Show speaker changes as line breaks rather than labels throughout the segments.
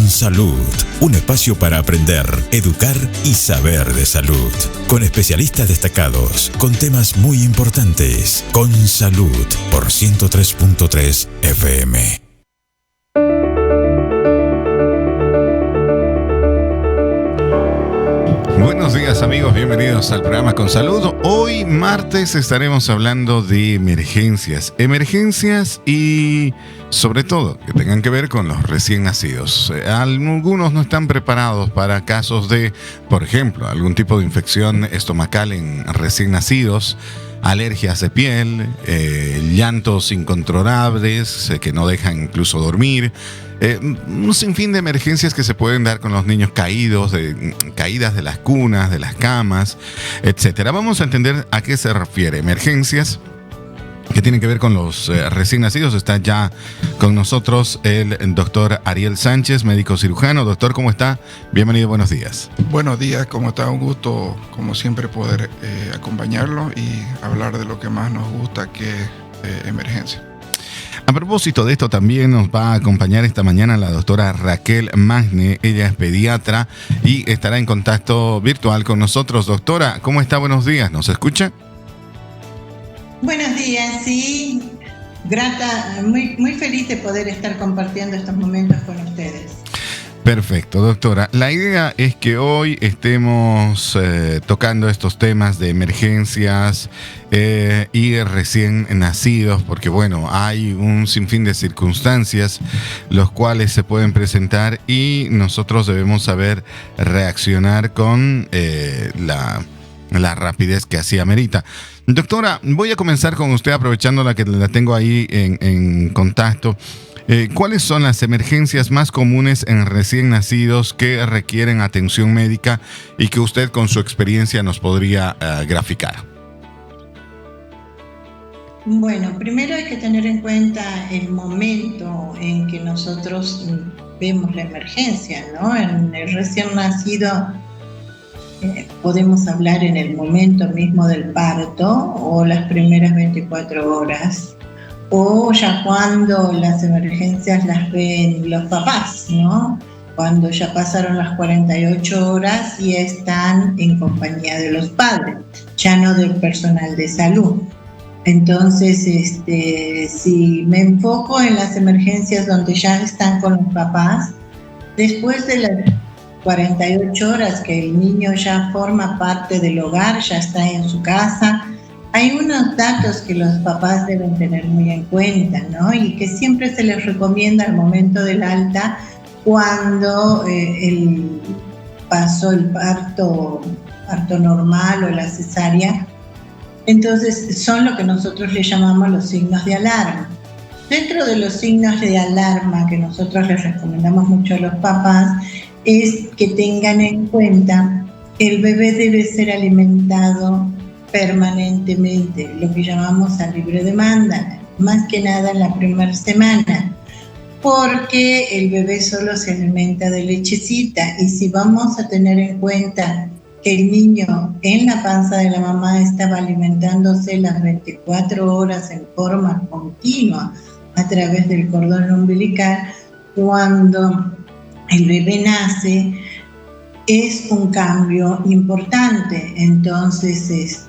Salud, un espacio para aprender, educar y saber de salud. Con especialistas destacados, con temas muy importantes. Con Salud, por 103.3 FM.
Buenos días amigos, bienvenidos al programa Con Salud. Hoy martes estaremos hablando de emergencias y sobre todo que tengan que ver con los recién nacidos. Algunos no están preparados para casos de, por ejemplo, algún tipo de infección estomacal en recién nacidos, alergias de piel, llantos incontrolables que no dejan incluso dormir. Un sinfín de emergencias que se pueden dar con los niños caídas de las cunas, de las camas, etcétera. Vamos a entender a qué se refiere. Emergencias que tienen que ver con los recién nacidos. Está ya con nosotros el doctor Ariel Sánchez, médico cirujano. Doctor, ¿cómo está? Bienvenido, buenos días.
Buenos días, ¿cómo está? Un gusto, como siempre, poder acompañarlo y hablar de lo que más nos gusta, que es emergencia.
A propósito de esto, también nos va a acompañar esta mañana la doctora Raquel Magne. Ella es pediatra y estará en contacto virtual con nosotros. Doctora, ¿cómo está? Buenos días. ¿Nos escucha?
Buenos días, sí. Grata, muy feliz de poder estar compartiendo estos momentos con ustedes.
Perfecto, doctora. La idea es que hoy estemos tocando estos temas de emergencias y recién nacidos, porque bueno, hay un sinfín de circunstancias los cuales se pueden presentar y nosotros debemos saber reaccionar con la rapidez que así amerita. Doctora, voy a comenzar con usted aprovechando la que la tengo ahí en contacto. ¿Cuáles son las emergencias más comunes en recién nacidos que requieren atención médica y que usted con su experiencia nos podría graficar?
Bueno, primero hay que tener en cuenta el momento en que nosotros vemos la emergencia, ¿no? En el recién nacido podemos hablar en el momento mismo del parto o las primeras 24 horas. O ya cuando las emergencias las ven los papás, ¿no? Cuando ya pasaron las 48 horas y están en compañía de los padres, ya no del personal de salud. Entonces, si me enfoco en las emergencias donde ya están con los papás, después de las 48 horas que el niño ya forma parte del hogar, ya está en su casa, hay unos datos que los papás deben tener muy en cuenta, ¿no? Y que siempre se les recomienda al momento del alta, cuando pasó el parto normal o la cesárea. Entonces, son lo que nosotros le llamamos los signos de alarma. Dentro de los signos de alarma que nosotros les recomendamos mucho a los papás, es que tengan en cuenta que el bebé debe ser alimentado permanentemente, lo que llamamos a libre demanda, más que nada en la primera semana, porque el bebé solo se alimenta de lechecita, y si vamos a tener en cuenta que el niño en la panza de la mamá estaba alimentándose las 24 horas en forma continua a través del cordón umbilical, cuando el bebé nace es un cambio importante. Entonces,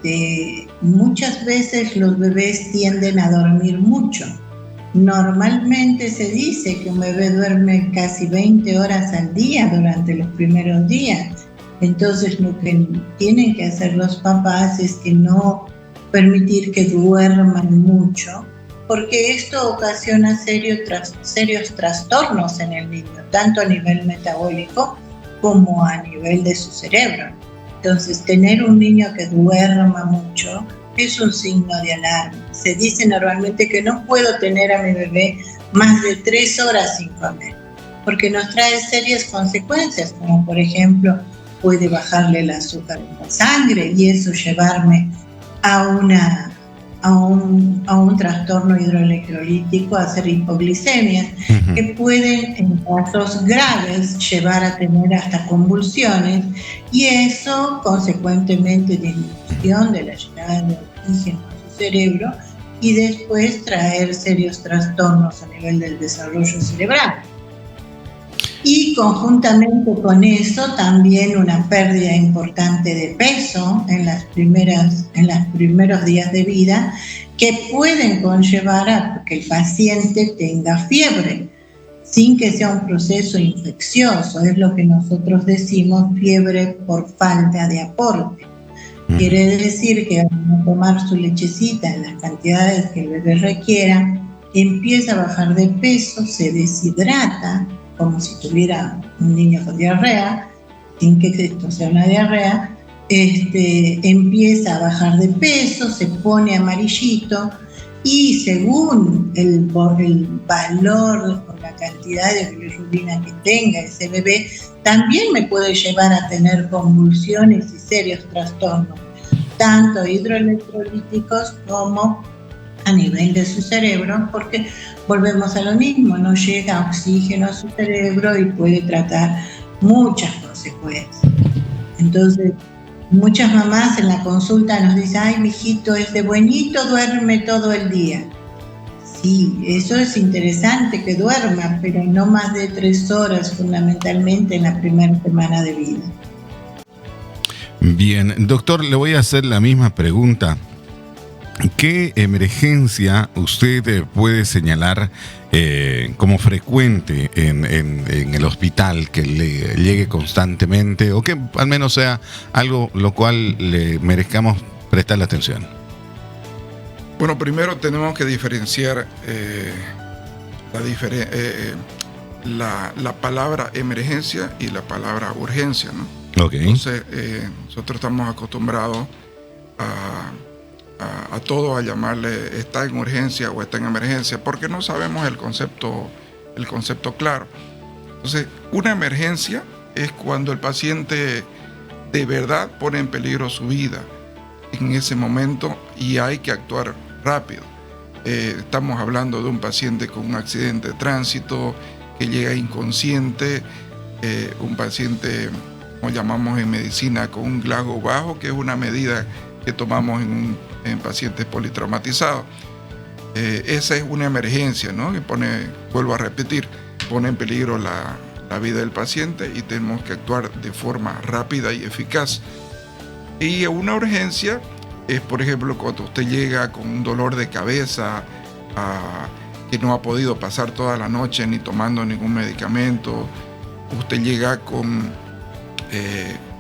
muchas veces los bebés tienden a dormir mucho. Normalmente se dice que un bebé duerme casi 20 horas al día durante los primeros días. Entonces, lo que tienen que hacer los papás es que no permitir que duerman mucho, porque esto ocasiona serios trastornos en el niño, tanto a nivel metabólico como a nivel de su cerebro. Entonces, tener un niño que duerma mucho es un signo de alarma. Se dice normalmente que no puedo tener a mi bebé más de 3 horas sin comer, porque nos trae serias consecuencias, como por ejemplo, puede bajarle el azúcar en la sangre y eso llevarme a un trastorno hidroelectrolítico, a hacer hipoglicemias, que pueden en casos graves llevar a tener hasta convulsiones, y eso consecuentemente disminución de la llegada de oxígeno a su cerebro y después traer serios trastornos a nivel del desarrollo cerebral. Y conjuntamente con eso también una pérdida importante de peso en los primeros días de vida, que pueden conllevar a que el paciente tenga fiebre, sin que sea un proceso infeccioso. Es lo que nosotros decimos fiebre por falta de aporte. Quiere decir que al tomar su lechecita en las cantidades que el bebé requiera, empieza a bajar de peso, se deshidrata, como si tuviera un niño con diarrea, sin que esto sea una diarrea, empieza a bajar de peso, se pone amarillito, y según el valor o la cantidad de bilirrubina que tenga ese bebé, también me puede llevar a tener convulsiones y serios trastornos, tanto hidroelectrolíticos como a nivel de su cerebro, porque volvemos a lo mismo, no llega oxígeno a su cerebro y puede tratar muchas consecuencias. Entonces, muchas mamás en la consulta nos dicen, ay, mijito es de buenito, duerme todo el día. Sí, eso es interesante que duerma, pero no más de 3 horas fundamentalmente en la primera semana de vida.
Bien, doctor, le voy a hacer la misma pregunta. ¿Qué emergencia usted puede señalar como frecuente en el hospital que le llegue constantemente, o que al menos sea algo lo cual le merezcamos prestarle atención?
Bueno, primero tenemos que diferenciar la palabra emergencia y la palabra urgencia, ¿no?
Okay.
Entonces, nosotros estamos acostumbrados a todo a llamarle está en urgencia o está en emergencia, porque no sabemos el concepto claro. Entonces, una emergencia es cuando el paciente de verdad pone en peligro su vida en ese momento y hay que actuar rápido. Estamos hablando de un paciente con un accidente de tránsito que llega inconsciente, un paciente, como llamamos en medicina, con un GLASGO bajo, que es una medida que tomamos en pacientes politraumatizados. Esa es una emergencia, ¿no? Que vuelvo a repetir, pone en peligro la vida del paciente y tenemos que actuar de forma rápida y eficaz. Y una urgencia es, por ejemplo, cuando usted llega con un dolor de cabeza, que no ha podido pasar toda la noche ni tomando ningún medicamento, usted llega con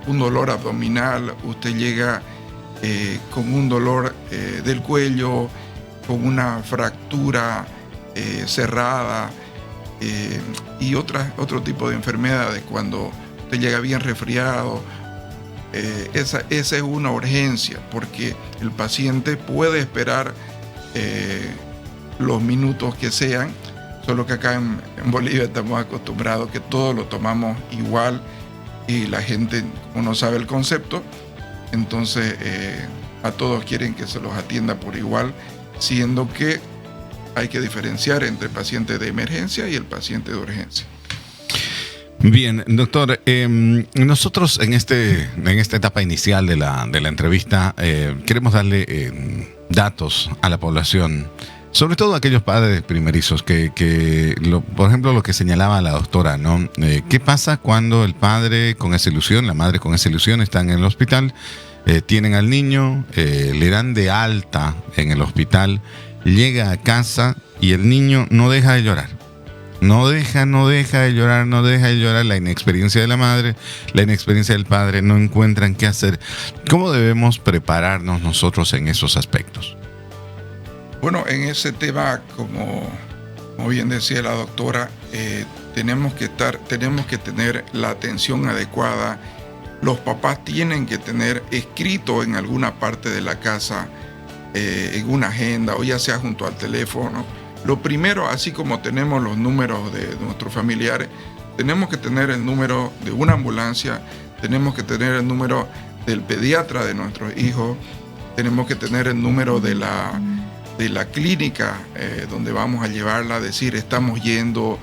un dolor abdominal, usted llega con un dolor del cuello, con una fractura cerrada y otro tipo de enfermedades, cuando usted llega bien resfriado. Esa es una urgencia, porque el paciente puede esperar los minutos que sean, solo que acá en Bolivia estamos acostumbrados que todo lo tomamos igual y la gente, como no sabe el concepto, entonces a todos quieren que se los atienda por igual, siendo que hay que diferenciar entre el paciente de emergencia y el paciente de urgencia.
Bien, doctor, nosotros en esta etapa inicial de la entrevista queremos darle datos a la población, sobre todo a aquellos padres primerizos por ejemplo, lo que señalaba la doctora, ¿no? ¿Qué pasa cuando el padre con esa ilusión, la madre con esa ilusión están en el hospital, tienen al niño, le dan de alta en el hospital, llega a casa y el niño no deja de llorar? No deja de llorar, la inexperiencia de la madre, la inexperiencia del padre, no encuentran qué hacer. ¿Cómo debemos prepararnos nosotros en esos aspectos?
Bueno, en ese tema, como bien decía la doctora, tenemos que tener la atención adecuada. Los papás tienen que tener escrito en alguna parte de la casa, en una agenda o ya sea junto al teléfono. Lo primero, así como tenemos los números de nuestros familiares, tenemos que tener el número de una ambulancia, tenemos que tener el número del pediatra de nuestros hijos, tenemos que tener el número de la clínica donde vamos a llevarla, decir, estamos yendo,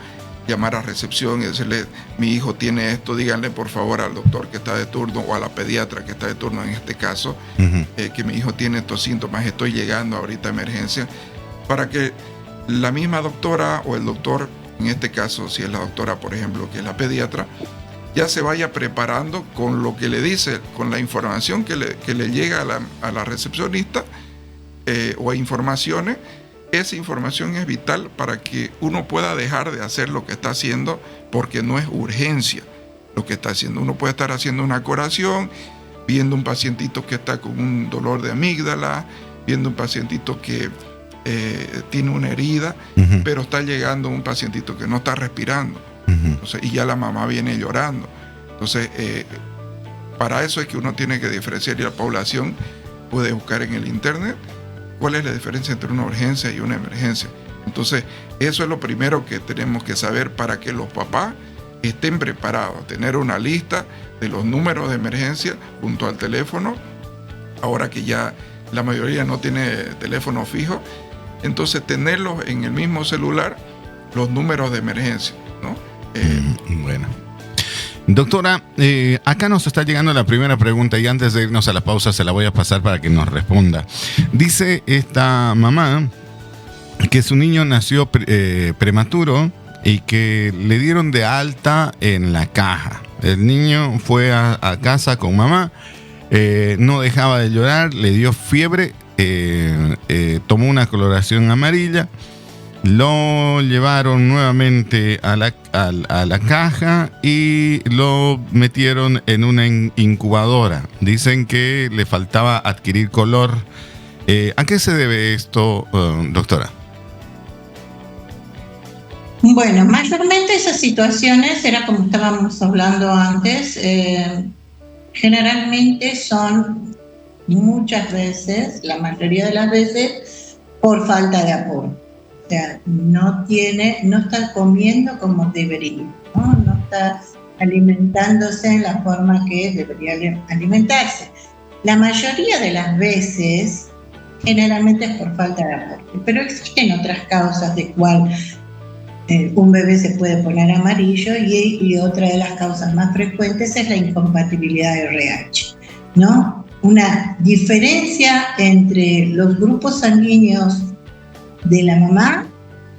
llamar a recepción y decirle, mi hijo tiene esto, díganle por favor al doctor que está de turno o a la pediatra que está de turno en este caso, que mi hijo tiene estos síntomas, estoy llegando ahorita a emergencia, para que la misma doctora o el doctor en este caso si es la doctora, por ejemplo, que es la pediatra, ya se vaya preparando con lo que le dice, con la información que le llega a la recepcionista o a informaciones. Esa información es vital para que uno pueda dejar de hacer lo que está haciendo, porque no es urgencia lo que está haciendo. Uno puede estar haciendo una curación, viendo un pacientito que está con un dolor de amígdala, viendo un pacientito que tiene una herida, pero está llegando un pacientito que no está respirando. Entonces, y ya la mamá viene llorando. Entonces, para eso es que uno tiene que diferenciar, y la población puede buscar en el internet cuál es la diferencia entre una urgencia y una emergencia. Entonces, eso es lo primero que tenemos que saber para que los papás estén preparados, tener una lista de los números de emergencia junto al teléfono. Ahora que ya la mayoría no tiene teléfono fijo, entonces tenerlos en el mismo celular, los números de emergencia, ¿no?
Bueno. Doctora, acá nos está llegando la primera pregunta, y antes de irnos a la pausa se la voy a pasar para que nos responda. Dice esta mamá que su niño nació prematuro y que le dieron de alta en la caja. El niño fue a casa con mamá, no dejaba de llorar, le dio fiebre, tomó una coloración amarilla. Lo llevaron nuevamente a la caja y lo metieron en una incubadora. Dicen que le faltaba adquirir color. ¿A qué se debe esto, doctora?
Bueno, mayormente esas situaciones, era como estábamos hablando antes, generalmente son muchas veces, la mayoría de las veces, por falta de aporte. O sea, no está comiendo como debería, no está alimentándose en la forma que debería alimentarse. La mayoría de las veces, generalmente es por falta de aporte, pero existen otras causas de cual un bebé se puede poner amarillo, y otra de las causas más frecuentes es la incompatibilidad de RH, ¿no? Una diferencia entre los grupos sanguíneos de la mamá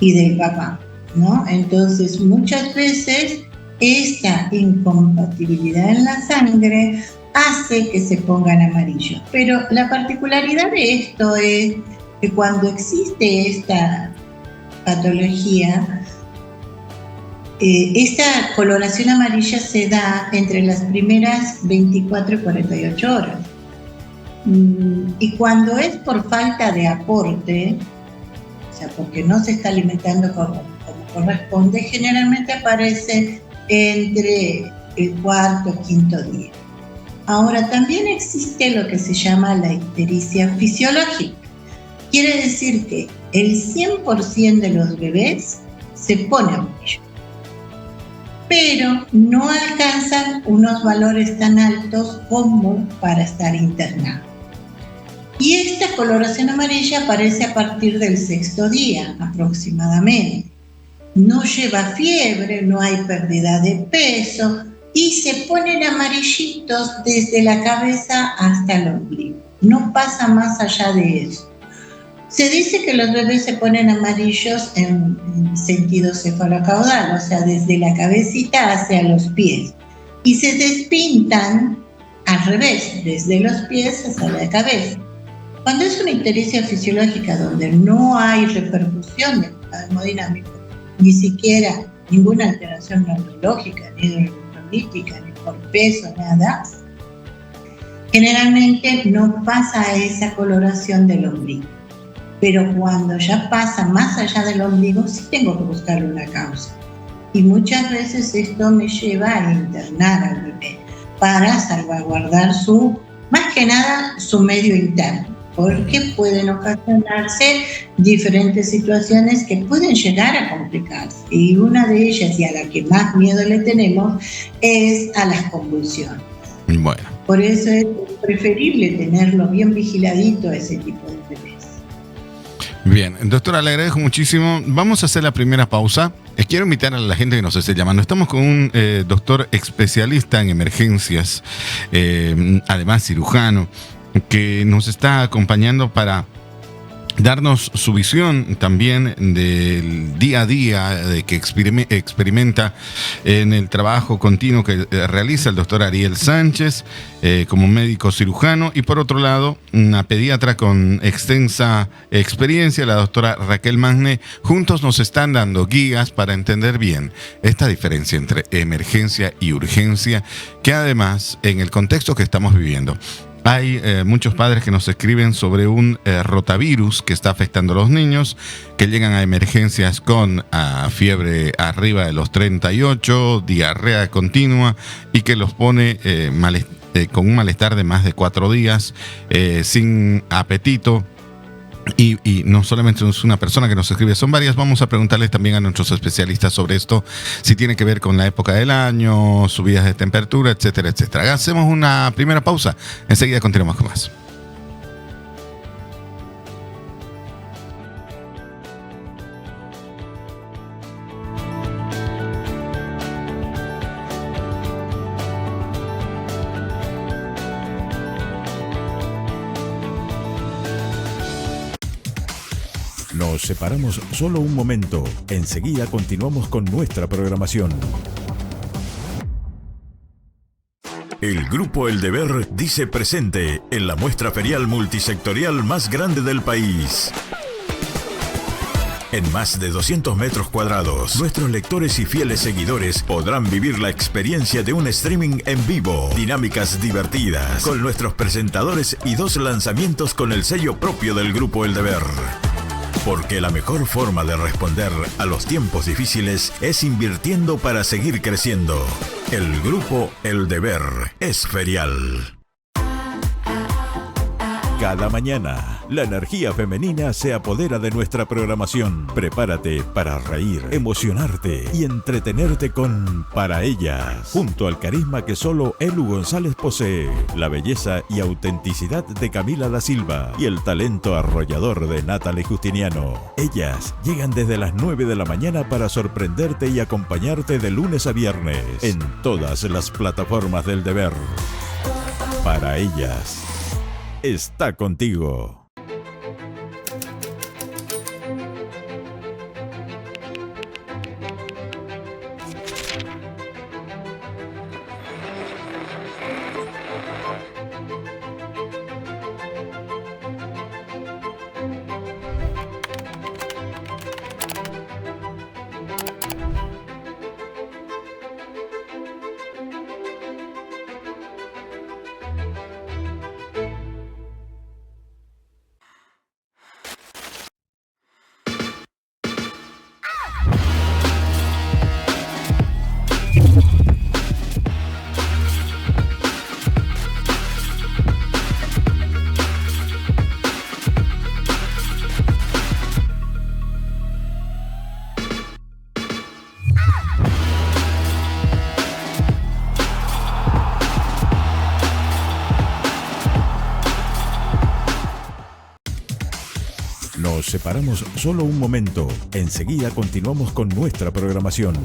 y del papá, ¿no? Entonces, muchas veces esta incompatibilidad en la sangre hace que se pongan amarillos. Pero la particularidad de esto es que cuando existe esta patología, esta coloración amarilla se da entre las primeras 24 y 48 horas. Y cuando es por falta de aporte, o sea, porque no se está alimentando como corresponde, generalmente aparece entre el cuarto o quinto día. Ahora, también existe lo que se llama la ictericia fisiológica. Quiere decir que el 100% de los bebés se pone amarillo, pero no alcanzan unos valores tan altos como para estar internados. Y esta coloración amarilla aparece a partir del 6º día aproximadamente. No lleva fiebre, no hay pérdida de peso y se ponen amarillitos desde la cabeza hasta el ombligo. No pasa más allá de eso. Se dice que los bebés se ponen amarillos en sentido cefalocaudal, o sea, desde la cabecita hacia los pies. Y se despintan al revés, desde los pies hacia la cabeza. Cuando es una ictericia fisiológica donde no hay repercusión del hemodinámico, ni siquiera ninguna alteración neurológica, ni electrolítica, ni por peso, nada, generalmente no pasa esa coloración del ombligo. Pero cuando ya pasa más allá del ombligo, sí tengo que buscarle una causa. Y muchas veces esto me lleva a internar al bebé para salvaguardar más que nada su medio interno, porque pueden ocasionarse diferentes situaciones que pueden llegar a complicarse. Y una de ellas, y a la que más miedo le tenemos, es a las convulsiones.
Bueno.
Por eso es preferible tenerlo bien vigiladito a ese tipo de bebés.
Bien, doctora, le agradezco muchísimo. Vamos a hacer la primera pausa. Quiero invitar a la gente que nos esté llamando. Estamos con un doctor especialista en emergencias, además cirujano, que nos está acompañando para darnos su visión también del día a día de que experimenta en el trabajo continuo que realiza el doctor Ariel Sánchez como médico cirujano, y por otro lado una pediatra con extensa experiencia, la doctora Raquel Magne. Juntos nos están dando guías para entender bien esta diferencia entre emergencia y urgencia, que además en el contexto que estamos viviendo hay muchos padres que nos escriben sobre un rotavirus que está afectando a los niños, que llegan a emergencias con fiebre arriba de los 38, diarrea continua, y que los pone con un malestar de más de 4 días, sin apetito. Y no solamente es una persona que nos escribe, son varias. Vamos a preguntarles también a nuestros especialistas sobre esto, si tiene que ver con la época del año, subidas de temperatura, etcétera, etcétera. Hacemos una primera pausa, enseguida continuamos con más.
Nos separamos solo un momento. Enseguida continuamos con nuestra programación. El Grupo El Deber dice presente en la muestra ferial multisectorial más grande del país. En más de 200 metros cuadrados, nuestros lectores y fieles seguidores podrán vivir la experiencia de un streaming en vivo, dinámicas divertidas, con nuestros presentadores y 2 lanzamientos con el sello propio del Grupo El Deber. Porque la mejor forma de responder a los tiempos difíciles es invirtiendo para seguir creciendo. El Grupo El Deber es ferial. Cada mañana, la energía femenina se apodera de nuestra programación. Prepárate para reír, emocionarte y entretenerte con Para Ellas, junto al carisma que solo Elu González posee, la belleza y autenticidad de Camila da Silva y el talento arrollador de Natalie Justiniano. Ellas llegan desde las 9 de la mañana para sorprenderte y acompañarte de lunes a viernes en todas las plataformas del Deber. Para Ellas está contigo. Nos separamos solo un momento. Enseguida continuamos con nuestra programación.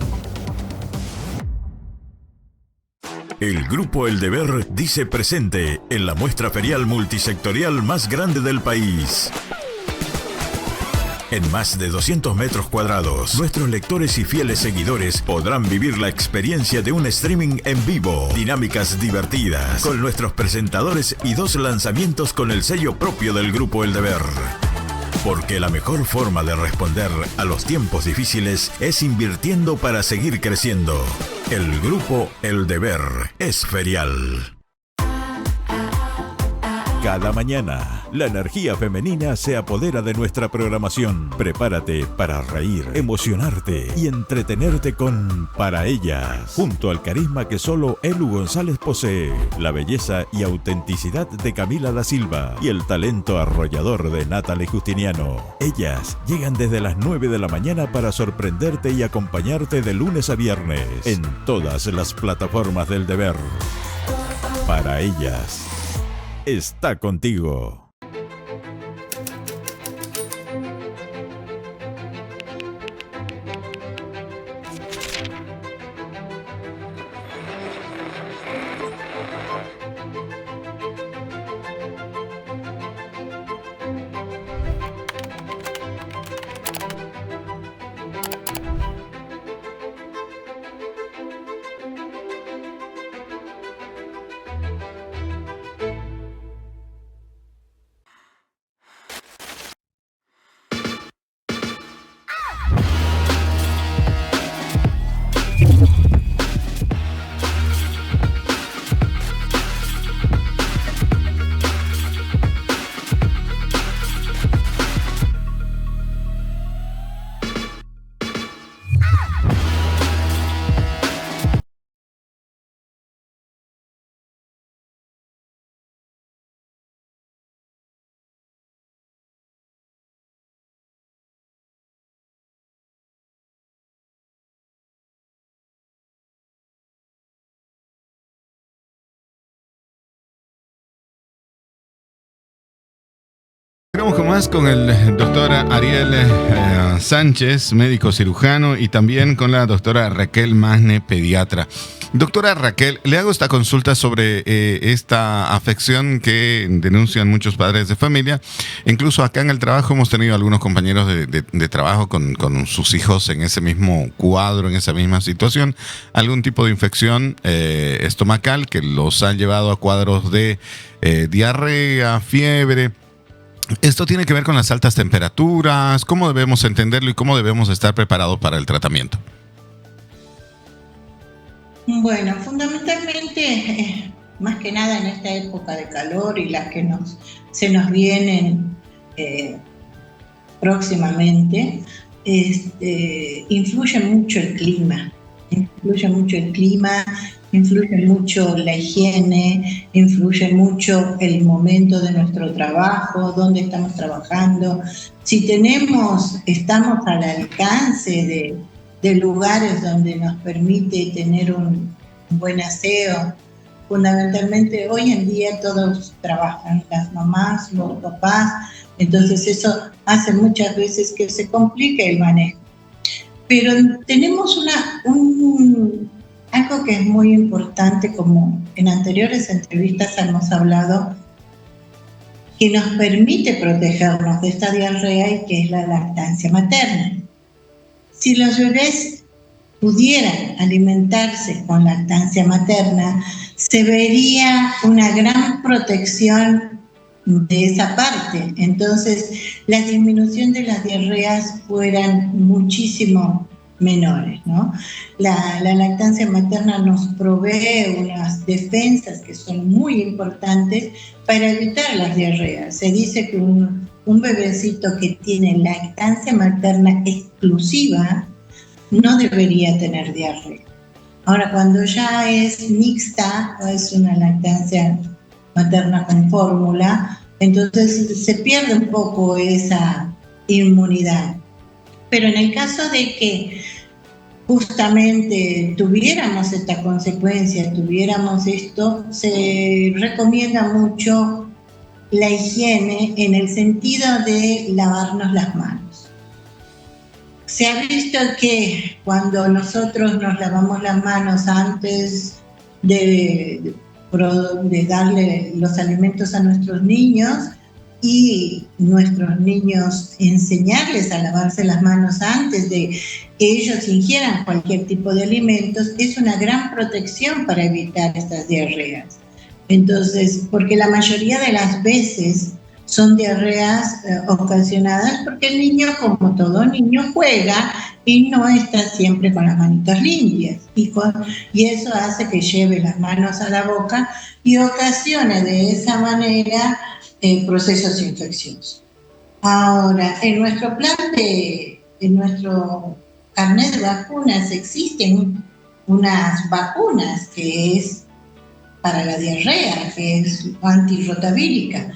El Grupo El Deber dice presente en la muestra ferial multisectorial más grande del país. En más de 200 metros cuadrados, nuestros lectores y fieles seguidores podrán vivir la experiencia de un streaming en vivo, dinámicas divertidas, con nuestros presentadores y 2 lanzamientos con el sello propio del Grupo El Deber. Porque la mejor forma de responder a los tiempos difíciles es invirtiendo para seguir creciendo. El Grupo El Deber es ferial. Cada mañana, la energía femenina se apodera de nuestra programación. Prepárate para reír, emocionarte y entretenerte con Para Ellas, junto al carisma que solo Elu González posee, la belleza y autenticidad de Camila da Silva y el talento arrollador de Natalie Justiniano. Ellas llegan desde las 9 de la mañana para sorprenderte y acompañarte de lunes a viernes en todas las plataformas del Deber. Para Ellas está contigo.
Continuamos con más con el doctor Ariel Sánchez, médico cirujano, y también con la doctora Raquel Magne, pediatra. Doctora Raquel, le hago esta consulta sobre esta afección que denuncian muchos padres de familia. Incluso acá en el trabajo hemos tenido algunos compañeros de trabajo con sus hijos en ese mismo cuadro, en esa misma situación. Algún tipo de infección estomacal que los ha llevado a cuadros de diarrea, fiebre. ¿Esto tiene que ver con las altas temperaturas? ¿Cómo debemos entenderlo y cómo debemos estar preparados para el tratamiento?
Bueno, fundamentalmente, más que nada en esta época de calor y las que se nos vienen próximamente, influye mucho el clima. Influye mucho la higiene, influye mucho el momento de nuestro trabajo, dónde estamos trabajando. Si estamos al alcance de lugares donde nos permite tener un buen aseo. Fundamentalmente hoy en día todos trabajan, las mamás, los papás, entonces eso hace muchas veces que se complique el manejo. Pero tenemos algo que es muy importante, como en anteriores entrevistas hemos hablado, que nos permite protegernos de esta diarrea y que es la lactancia materna. Si los bebés pudieran alimentarse con lactancia materna, se vería una gran protección de esa parte. Entonces, la disminución de las diarreas fueran muchísimo menores, ¿no? La lactancia materna nos provee unas defensas que son muy importantes para evitar las diarreas. Se dice que un bebecito que tiene lactancia materna exclusiva no debería tener diarrea. Ahora, cuando ya es mixta o es una lactancia materna con fórmula, entonces se pierde un poco esa inmunidad. Pero en el caso de que justamente tuviéramos esta consecuencia, tuviéramos esto, se recomienda mucho la higiene en el sentido de lavarnos las manos. Se ha visto que cuando nosotros nos lavamos las manos antes de darle los alimentos a nuestros niños, y nuestros niños enseñarles a lavarse las manos antes de que ellos ingieran cualquier tipo de alimentos, es una gran protección para evitar estas diarreas. Entonces, porque la mayoría de las veces son diarreas ocasionadas porque el niño, como todo niño, juega y no está siempre con las manitas limpias. Y eso hace que lleve las manos a la boca y ocasione de esa manera procesos infecciosos. Ahora, en nuestro carnet de vacunas existen unas vacunas que es para la diarrea, que es antirrotavírica,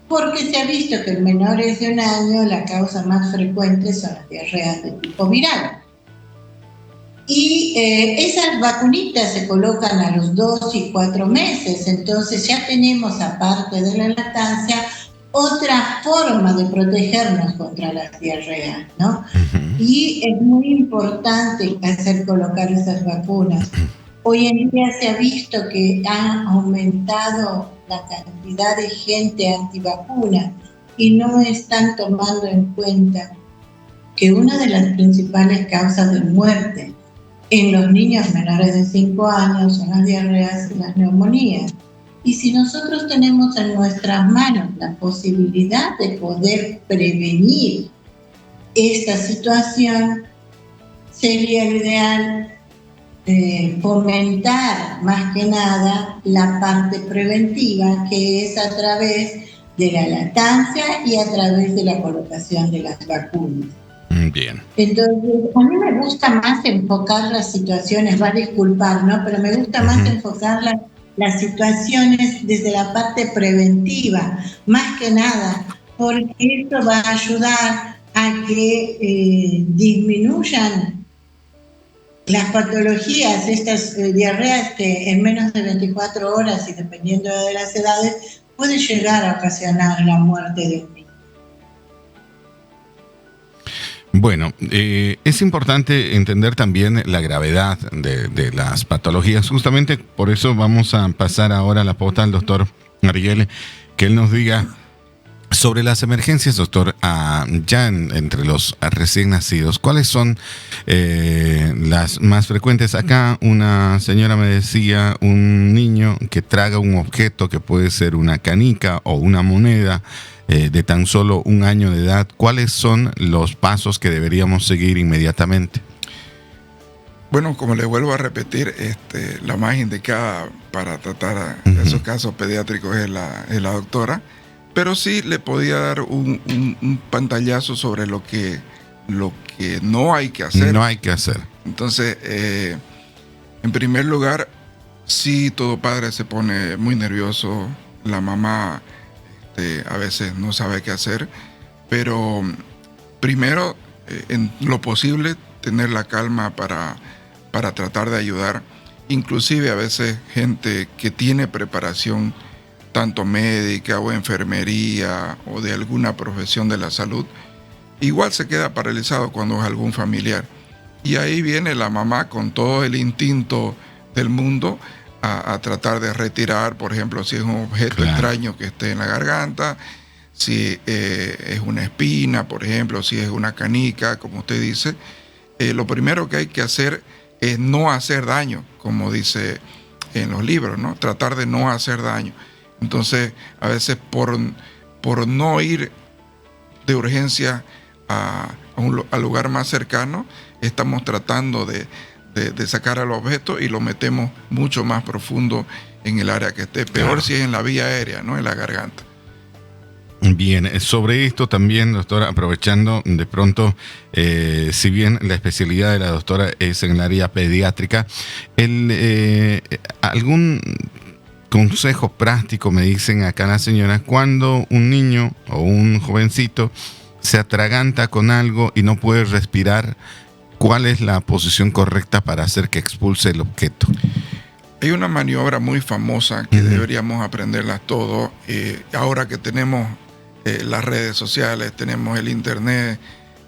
porque se ha visto que en menores de 1 año la causa más frecuente son las diarreas de tipo viral. Y esas vacunitas se colocan a los 2 y 4 meses, entonces ya tenemos, aparte de la lactancia, otra forma de protegernos contra las diarreas, ¿no? Y es muy importante colocar esas vacunas. Hoy en día se ha visto que ha aumentado la cantidad de gente antivacuna y no están tomando en cuenta que una de las principales causas de muerte en los niños menores de 5 años son las diarreas y las neumonías. Y si nosotros tenemos en nuestras manos la posibilidad de poder prevenir esta situación, sería lo ideal fomentar más que nada la parte preventiva, que es a través de la lactancia y a través de la colocación de las vacunas.
Bien.
Entonces, a mí me gusta más enfocar las situaciones, va a disculpar, ¿no? Pero me gusta más enfocar las situaciones desde la parte preventiva, más que nada, porque esto va a ayudar a que disminuyan las patologías, estas diarreas que en menos de 24 horas y dependiendo de las edades, puede llegar a ocasionar la muerte de un niño.
Bueno, es importante entender también la gravedad de las patologías. Justamente por eso vamos a pasar ahora la posta al doctor Ariel, que él nos diga sobre las emergencias, doctor, ya entre los recién nacidos. ¿Cuáles son las más frecuentes? Acá una señora me decía, un niño que traga un objeto que puede ser una canica o una moneda, de tan solo 1 año de edad. ¿Cuáles son los pasos que deberíamos seguir inmediatamente?
Bueno, como le vuelvo a repetir, la más indicada para tratar esos casos pediátricos es la doctora, pero sí le podía dar un pantallazo sobre lo que no hay que hacer.
No hay que hacer.
Entonces, en primer lugar, sí, todo padre se pone muy nervioso, la mamá a veces no sabe qué hacer, pero primero, en lo posible, tener la calma para tratar de ayudar. Inclusive a veces gente que tiene preparación tanto médica o enfermería o de alguna profesión de la salud, igual se queda paralizado cuando es algún familiar. Y ahí viene la mamá con todo el instinto del mundo a tratar de retirar, por ejemplo, si es un objeto extraño que esté en la garganta, si es una espina, por ejemplo, si es una canica, como usted dice. Lo primero que hay que hacer es no hacer daño, como dice en los libros, ¿no? Tratar de no hacer daño. Entonces, a veces por no ir de urgencia al lugar más cercano, estamos tratando de sacar al objeto y lo metemos mucho más profundo en el área que esté. Peor si es en la vía aérea, no en la garganta.
Bien, sobre esto también, doctora, aprovechando de pronto, si bien la especialidad de la doctora es en el área pediátrica, ¿algún consejo práctico, me dicen acá las señoras, cuando un niño o un jovencito se atraganta con algo y no puede respirar? ¿Cuál es la posición correcta para hacer que expulse el objeto?
Hay una maniobra muy famosa que deberíamos aprenderla todos. Ahora que tenemos las redes sociales, tenemos el internet,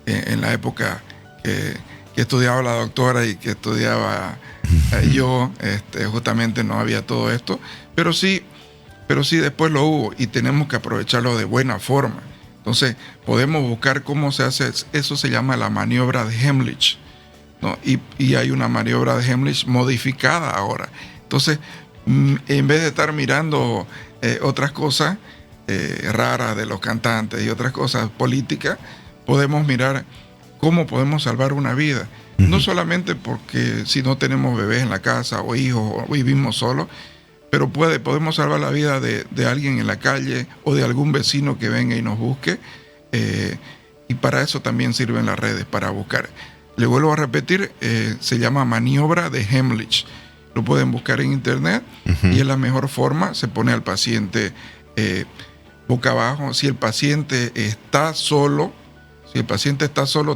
en la época que estudiaba la doctora y que estudiaba yo, justamente no había todo esto, pero sí después lo hubo y tenemos que aprovecharlo de buena forma. Entonces podemos buscar cómo se hace, eso se llama la maniobra de Heimlich, ¿no? Y hay una maniobra de Heimlich modificada ahora. Entonces, en vez de estar mirando otras cosas raras de los cantantes y otras cosas políticas, podemos mirar cómo podemos salvar una vida. No solamente porque si no tenemos bebés en la casa o hijos o vivimos solos, pero podemos salvar la vida de alguien en la calle o de algún vecino que venga y nos busque. Y para eso también sirven las redes, para buscar. Le vuelvo a repetir, se llama maniobra de Heimlich. Lo pueden buscar en internet y es la mejor forma. Se pone al paciente boca abajo. Si el paciente está solo,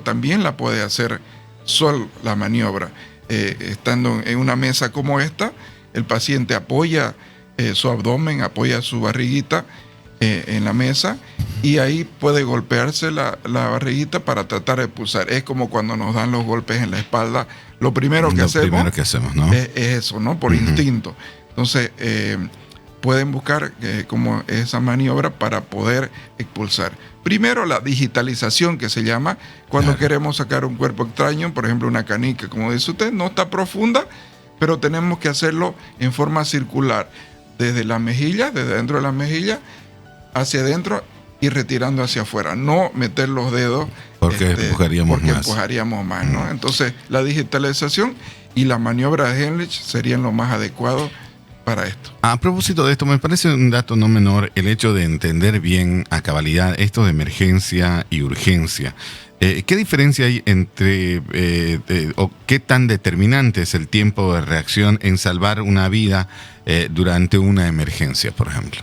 también la puede hacer solo la maniobra. Estando en una mesa como esta, el paciente apoya su abdomen, apoya su barriguita en la mesa y ahí puede golpearse la barriguita para tratar de expulsar. Es como cuando nos dan los golpes en la espalda. Lo primero que hacemos, ¿no? es eso, ¿no? Por instinto. Entonces, pueden buscar como esa maniobra para poder expulsar. Primero, la digitalización, que se llama cuando queremos sacar un cuerpo extraño, por ejemplo, una canica, como dice usted, no está profunda, pero tenemos que hacerlo en forma circular, desde la mejilla, desde dentro de la mejilla, hacia adentro y retirando hacia afuera. No meter los dedos
porque empujaríamos más,
¿no? Entonces, la digitalización y la maniobra de Heimlich serían lo más adecuado para esto.
A propósito de esto, me parece un dato no menor el hecho de entender bien a cabalidad esto de emergencia y urgencia. ¿Qué diferencia hay entre, o qué tan determinante es el tiempo de reacción en salvar una vida durante una emergencia, por ejemplo?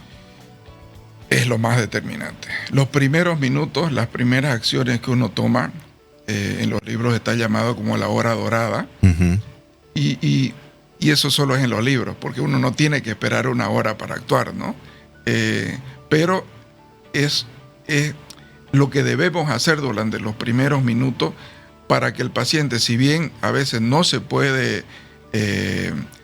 Es lo más determinante. Los primeros minutos, las primeras acciones que uno toma, en los libros está llamado como la hora dorada, y eso solo es en los libros, porque uno no tiene que esperar una hora para actuar, ¿no? Pero es lo que debemos hacer durante los primeros minutos para que el paciente, si bien a veces no se puede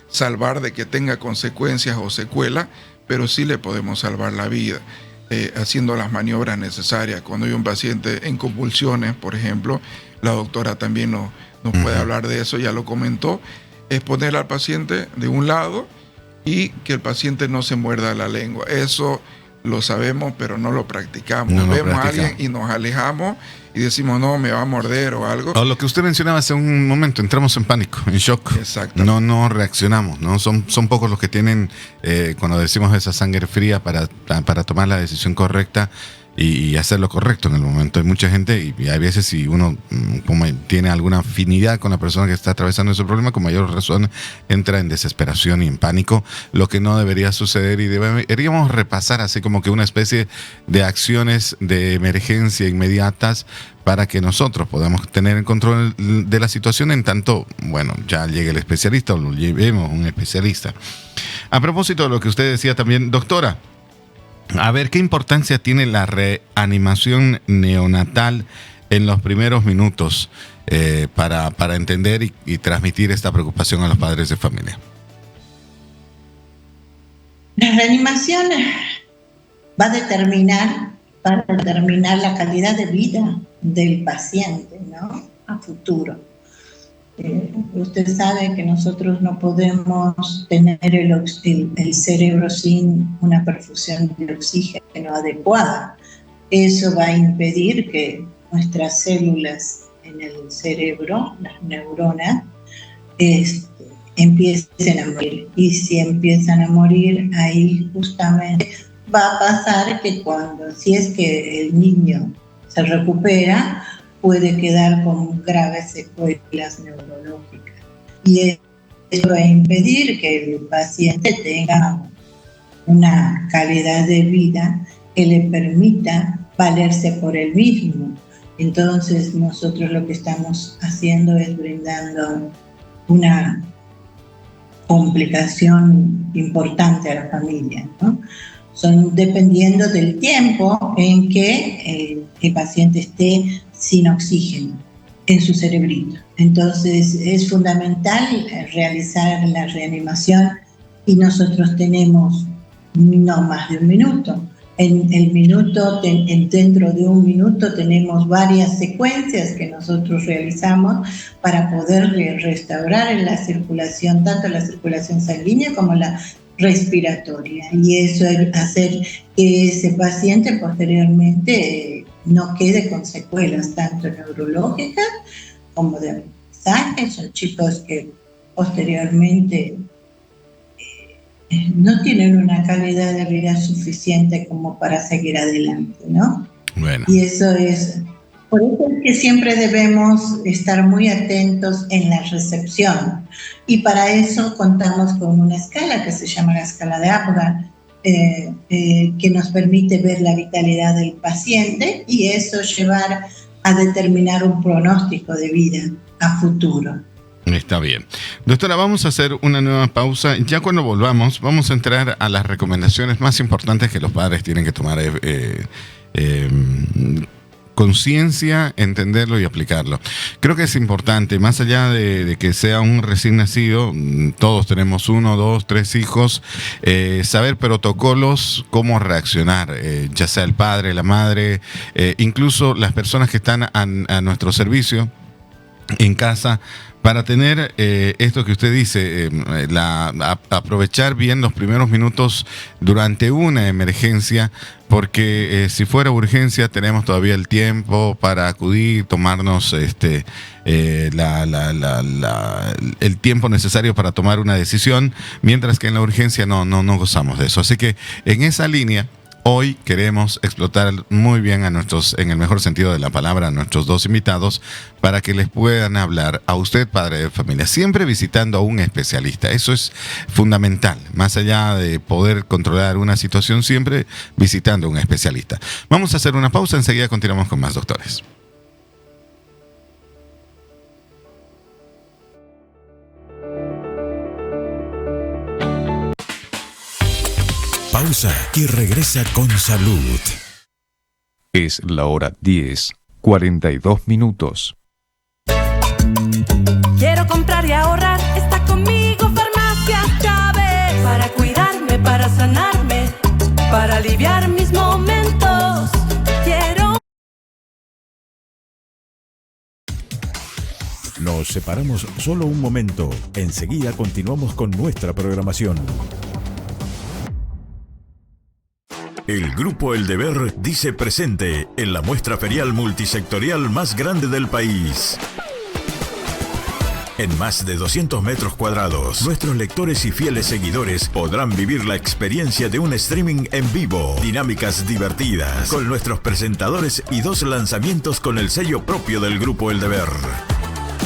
salvar de que tenga consecuencias o secuelas, pero sí le podemos salvar la vida, haciendo las maniobras necesarias. Cuando hay un paciente en convulsiones, por ejemplo, la doctora también nos puede hablar de eso, ya lo comentó, es poner al paciente de un lado y que el paciente no se muerda la lengua. Eso lo sabemos, pero no lo practicamos. Vemos a alguien y nos alejamos y decimos, no, me va a morder o algo.
O lo que usted mencionaba hace un momento, entramos en pánico, en shock.
Exacto.
No reaccionamos, ¿no? Son pocos los que tienen, cuando decimos esa sangre fría para tomar la decisión correcta y hacer lo correcto en el momento. Hay mucha gente y hay veces si uno como tiene alguna afinidad con la persona que está atravesando ese problema, con mayor razón entra en desesperación y en pánico, lo que no debería suceder, y deberíamos repasar así como que una especie de acciones de emergencia inmediatas para que nosotros podamos tener el control de la situación en tanto, bueno, ya llegue el especialista o lo llevemos un especialista. A propósito de lo que usted decía también, doctora, a ver, ¿qué importancia tiene la reanimación neonatal en los primeros minutos para entender y transmitir esta preocupación a los padres de familia?
La reanimación va a determinar la calidad de vida del paciente, ¿no? A futuro. Usted sabe que nosotros no podemos tener el cerebro sin una perfusión de oxígeno adecuada. Eso va a impedir que nuestras células en el cerebro, las neuronas, empiecen a morir. Y si empiezan a morir, ahí justamente va a pasar que si es que el niño se recupera, puede quedar con graves secuelas neurológicas. Y eso va a impedir que el paciente tenga una calidad de vida que le permita valerse por él mismo. Entonces, nosotros lo que estamos haciendo es brindando una complicación importante a la familia, ¿no? Dependiendo del tiempo en que el paciente esté sin oxígeno en su cerebrito. Entonces es fundamental realizar la reanimación y nosotros tenemos no más de un minuto. Dentro de un minuto tenemos varias secuencias que nosotros realizamos para poder restaurar la circulación, tanto la circulación sanguínea como la respiratoria, y eso hacer que ese paciente posteriormente no quede con secuelas tanto neurológicas como de aprendizaje. Son chicos que posteriormente no tienen una calidad de vida suficiente como para seguir adelante, ¿no?
Bueno.
Y eso es, por eso es que siempre debemos estar muy atentos en la recepción, y para eso contamos con una escala que se llama la escala de Apgar, que nos permite ver la vitalidad del paciente y eso llevar a determinar un pronóstico de vida a futuro.
Está bien. Doctora, vamos a hacer una nueva pausa. Ya cuando volvamos, vamos a entrar a las recomendaciones más importantes que los padres tienen que tomar conciencia, entenderlo y aplicarlo. Creo que es importante, más allá de que sea un recién nacido, todos tenemos 1, 2, 3 hijos, saber protocolos, cómo reaccionar, ya sea el padre, la madre, incluso las personas que están a nuestro servicio en casa, para tener esto que usted dice, aprovechar bien los primeros minutos durante una emergencia, porque si fuera urgencia tenemos todavía el tiempo para acudir, tomarnos el tiempo necesario para tomar una decisión, mientras que en la urgencia no gozamos de eso. Así que en esa línea, hoy queremos explotar muy bien en el mejor sentido de la palabra, a nuestros dos invitados, para que les puedan hablar a usted, padre de familia, siempre visitando a un especialista. Eso es fundamental, más allá de poder controlar una situación, siempre visitando a un especialista. Vamos a hacer una pausa, enseguida continuamos con más, doctores.
Pausa y regresa con salud.
Es la hora 10:42.
Quiero comprar y ahorrar, está conmigo Farmacias Chávez. Para cuidarme, para sanarme, para aliviar mis momentos. Quiero.
Nos separamos solo un momento. Enseguida continuamos con nuestra programación. El Grupo El Deber dice presente en la muestra ferial multisectorial más grande del país. En más de 200 metros cuadrados, nuestros lectores y fieles seguidores podrán vivir la experiencia de un streaming en vivo, dinámicas divertidas, con nuestros presentadores y 2 lanzamientos con el sello propio del Grupo El Deber.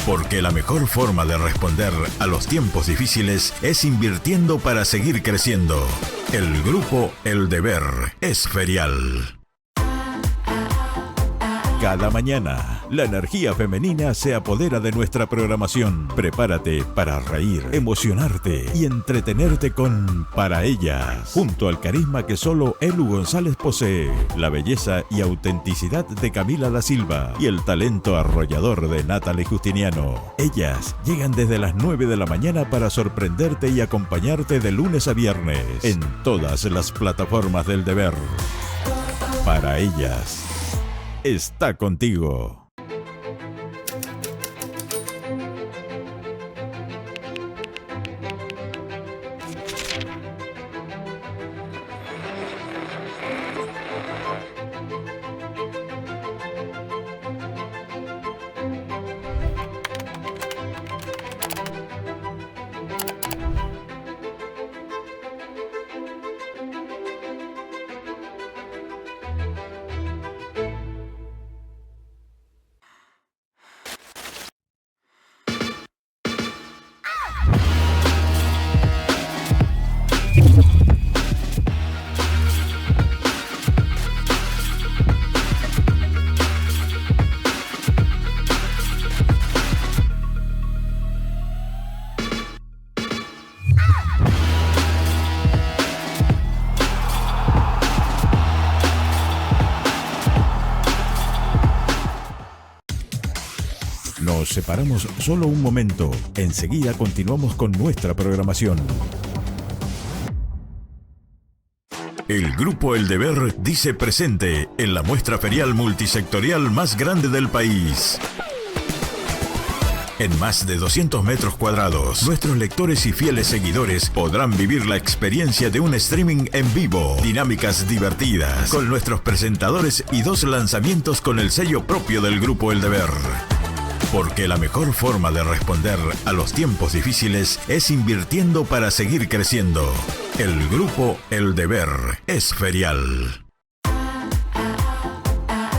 Porque la mejor forma de responder a los tiempos difíciles es invirtiendo para seguir creciendo. El Grupo El Deber es ferial. Cada mañana, la energía femenina se apodera de nuestra programación. Prepárate para reír, emocionarte y entretenerte con Para Ellas, junto al carisma que solo Elu González posee, la belleza y autenticidad de Camila da Silva y el talento arrollador de Natalie Justiniano. Ellas llegan desde las 9 de la mañana para sorprenderte y acompañarte de lunes a viernes en todas las plataformas del Deber. Para Ellas está contigo. Nos separamos solo un momento. Enseguida continuamos con nuestra programación. El Grupo El Deber dice presente en la muestra ferial multisectorial más grande del país. En más de 200 metros cuadrados, nuestros lectores y fieles seguidores podrán vivir la experiencia de un streaming en vivo, dinámicas divertidas, con nuestros presentadores y 2 lanzamientos con el sello propio del Grupo El Deber. Porque la mejor forma de responder a los tiempos difíciles es invirtiendo para seguir creciendo. El Grupo El Deber es ferial.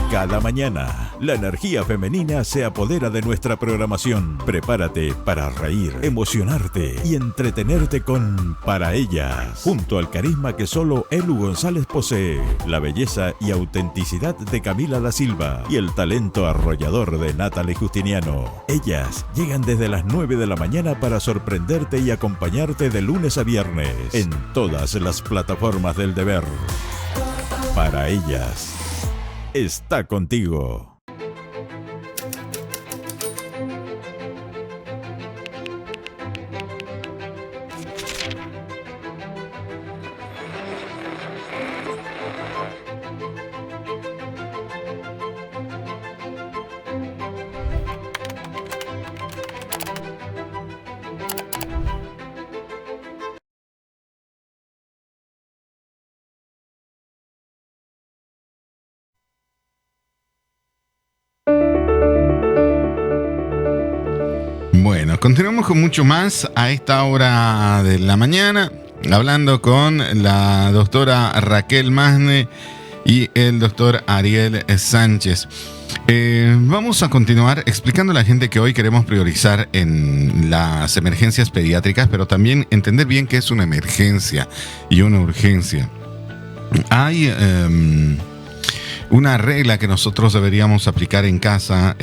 Cada mañana, la energía femenina se apodera de nuestra programación. Prepárate para reír, emocionarte y entretenerte con Para Ellas, junto al carisma que solo Elu González posee, la belleza y autenticidad de Camila da Silva y el talento arrollador de Natalie Justiniano. Ellas llegan desde las 9 de la mañana para sorprenderte y acompañarte de lunes a viernes en todas las plataformas del Deber. Para Ellas está contigo.
Bueno, continuamos con mucho más a esta hora de la mañana, hablando con la doctora Raquel Masne y el doctor Ariel Sánchez. Vamos a continuar explicando a la gente que hoy queremos priorizar en las emergencias pediátricas, pero también entender bien qué es una emergencia y una urgencia. Hay una regla que nosotros deberíamos aplicar en casa,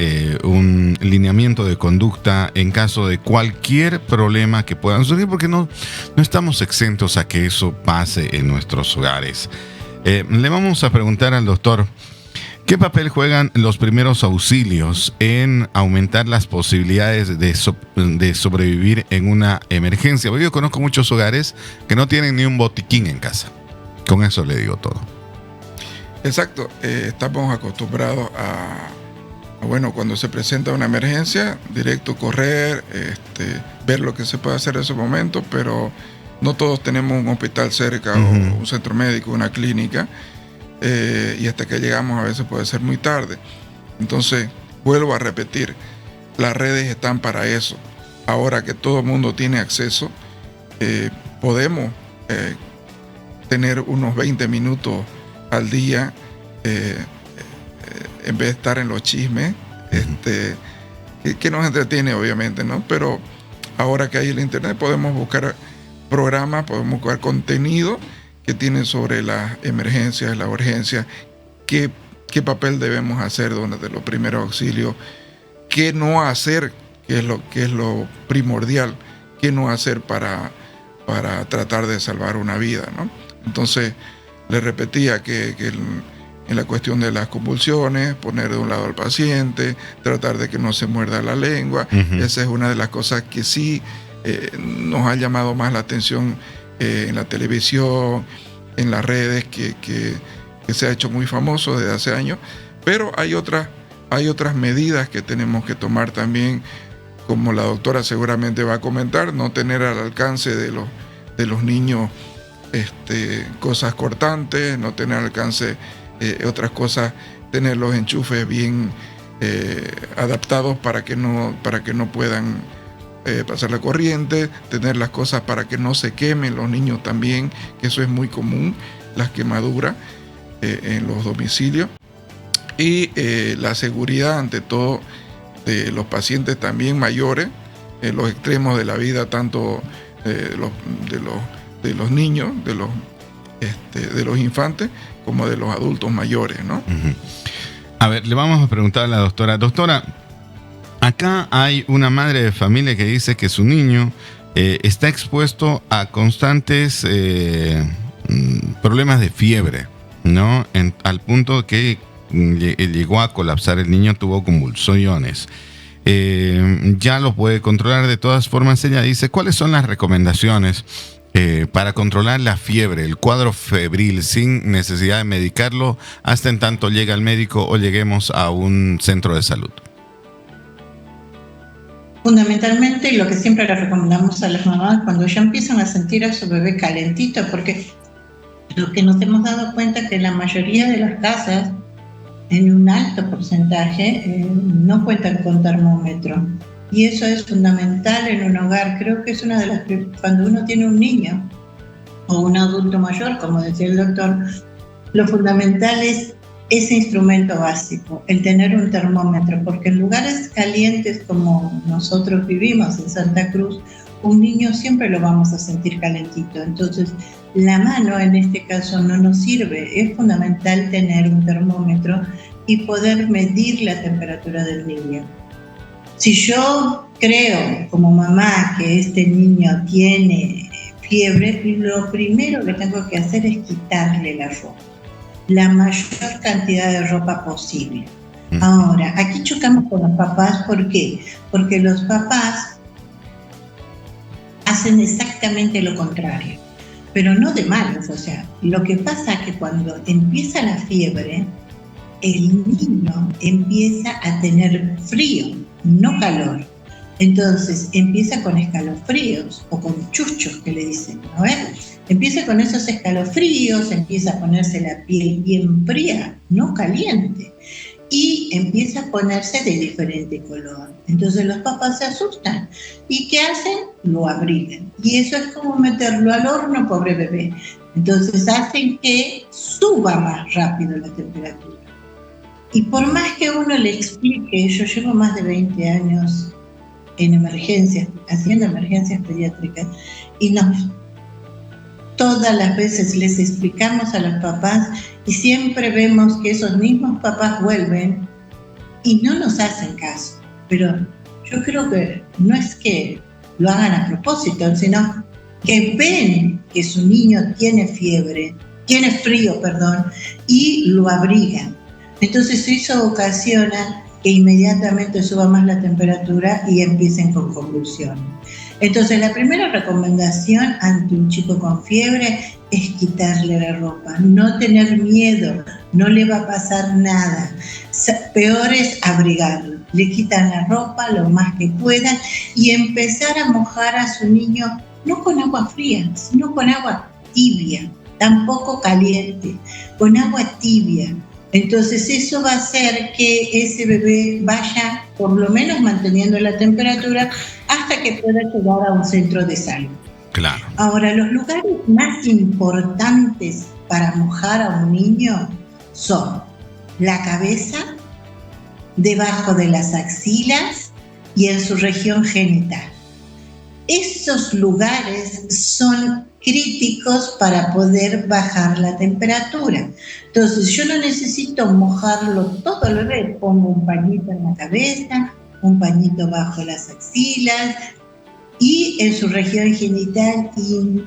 un lineamiento de conducta en caso de cualquier problema que pueda surgir, porque no estamos exentos a que eso pase en nuestros hogares. Le vamos a preguntar al doctor ¿Qué papel juegan los primeros auxilios en aumentar las posibilidades de sobrevivir en una emergencia? Porque yo conozco muchos hogares que no tienen ni un botiquín en casa. Con eso le digo todo.
Exacto. Estamos acostumbrados a, bueno, cuando se presenta una emergencia, directo correr, ver lo que se puede hacer en ese momento, pero no todos tenemos un hospital cerca o un centro médico, una clínica. Y hasta que llegamos a veces puede ser muy tarde. Entonces, vuelvo a repetir, las redes están para eso. Ahora que todo el mundo tiene acceso, podemos tener unos 20 minutos al día en vez de estar en los chismes, que nos entretiene obviamente, ¿no? Pero ahora que hay el internet podemos buscar programas, podemos buscar contenido que tienen sobre las emergencias, la urgencia, qué papel debemos hacer durante los primeros auxilios, qué no hacer, qué es lo primordial, qué no hacer para tratar de salvar una vida, ¿no? Entonces, le repetía que en la cuestión de las convulsiones, poner de un lado al paciente, tratar de que no se muerda la lengua, esa es una de las cosas que sí nos ha llamado más la atención en la televisión, en las redes, que se ha hecho muy famoso desde hace años, pero hay otras medidas que tenemos que tomar también, como la doctora seguramente va a comentar, no tener al alcance de los niños cosas cortantes, no tener al alcance otras cosas, tener los enchufes bien adaptados para que no puedan pasar la corriente, tener las cosas para que no se quemen los niños también, que eso es muy común, las quemaduras en los domicilios, y la seguridad ante todo de los pacientes también mayores, en los extremos de la vida, tanto de los niños, de los infantes, como de los adultos mayores, ¿no?
A ver, le vamos a preguntar a la doctora. Doctora, acá hay una madre de familia que dice que su niño está expuesto a constantes problemas de fiebre, ¿no? Al punto que llegó a colapsar el niño, tuvo convulsiones. Ya lo puede controlar de todas formas. Ella dice, ¿cuáles son las recomendaciones para controlar la fiebre, el cuadro febril, sin necesidad de medicarlo hasta en tanto llega al médico o lleguemos a un centro de salud?
Fundamentalmente lo que siempre le recomendamos a las mamás cuando ya empiezan a sentir a su bebé calentito, porque lo que nos hemos dado cuenta es que la mayoría de las casas, en un alto porcentaje, no cuentan con termómetro. Y eso es fundamental en un hogar. Creo que es una de las que cuando uno tiene un niño o un adulto mayor, como decía el doctor, lo fundamental es ese instrumento básico, el tener un termómetro, porque en lugares calientes como nosotros vivimos en Santa Cruz, un niño siempre lo vamos a sentir calentito. Entonces, la mano en este caso no nos sirve. Es fundamental tener un termómetro y poder medir la temperatura del niño. Si yo creo como mamá que este niño tiene fiebre, lo primero que tengo que hacer es quitarle la ropa, la mayor cantidad de ropa posible. Ahora, aquí chocamos con los papás. ¿Por qué? Porque los papás hacen exactamente lo contrario, pero no de malos. O sea, lo que pasa es que cuando empieza la fiebre, el niño empieza a tener frío, no calor. Entonces empieza con escalofríos o con chuchos, que le dicen, ¿no ves? Empieza con esos escalofríos, empieza a ponerse la piel bien fría, no caliente, y empieza a ponerse de diferente color. Entonces los papás se asustan. ¿Y qué hacen? Lo abrigan. Y eso es como meterlo al horno, pobre bebé. Entonces hacen que suba más rápido la temperatura. Y por más que uno le explique, yo llevo más de 20 años en emergencias, haciendo emergencias pediátricas, y todas las veces les explicamos a los papás y siempre vemos que esos mismos papás vuelven y no nos hacen caso. Pero yo creo que no es que lo hagan a propósito, sino que ven que su niño tiene frío, y lo abrigan. Entonces eso ocasiona que inmediatamente suba más la temperatura y empiecen con convulsiones. Entonces la primera recomendación ante un chico con fiebre es quitarle la ropa, no tener miedo, no le va a pasar nada. Peor es abrigarlo. Le quitan la ropa lo más que puedan y empezar a mojar a su niño, no con agua fría, sino con agua tibia, tampoco caliente, con agua tibia. Entonces eso va a hacer que ese bebé vaya por lo menos manteniendo la temperatura hasta que pueda llegar a un centro de salud.
Claro.
Ahora, los lugares más importantes para mojar a un niño son la cabeza, debajo de las axilas y en su región genital. Esos lugares son críticos para poder bajar la temperatura. Entonces, yo no necesito mojarlo todo el bebé, pongo un pañito en la cabeza, un pañito bajo las axilas y en su región genital, y